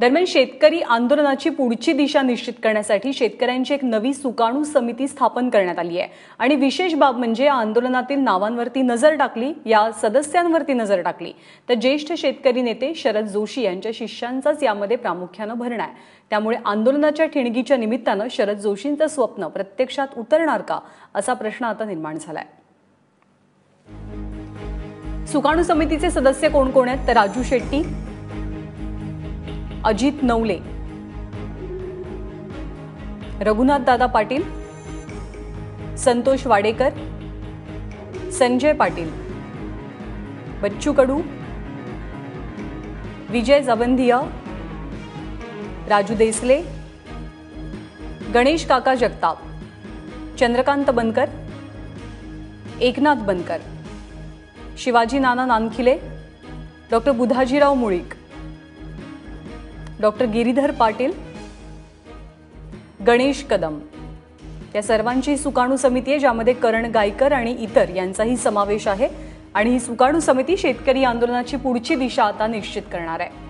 दरम्यान शेतकरी आंदोलनाची पुढची दिशा निश्चित करण्यासाठी शेतकऱ्यांची एक नवी सुकाणू समिती स्थापन करण्यात आली आहे आणि विशेष बाब म्हणजे या आंदोलनातील नावांवरती नजर टाकली, या सदस्यांवरती नजर टाकली तर ज्येष्ठ शेतकरी नेते शरद जोशी यांच्या शिष्यांचाच यामध्ये प्रामुख्याने भरणा आहे। त्यामुळे आंदोलनाच्या ठिणगीच्या निमित्ताने शरद जोशींचं स्वप्न प्रत्यक्षात उतरणार का असा प्रश्न आता निर्माण झालाय। सुकाणू समितीचे सदस्य कोण कोण आहेत तर राजू शेट्टी, अजित नवले, रघुनाथ दादा पाटील, संतोष वाडेकर, संजय पाटील, बच्चू कडू, विजय जावंधिया, राजू देसले, गणेश काका जगताप, चंद्रकांत बनकर, एकनाथ बनकर, शिवाजी नाना नानखिले, डॉक्टर बुधाजीराव मुळीक, डॉक्टर गिरीधर पाटील, गणेश कदम या सर्वांची सुकाणू समिती आहे, ज्यामध्ये करण गायकर आणि इतर यांचाही समावेश आहे। आणि ही सुकाणू समिती शेतकरी आंदोलनाची पुढची दिशा आता निश्चित करणार आहे।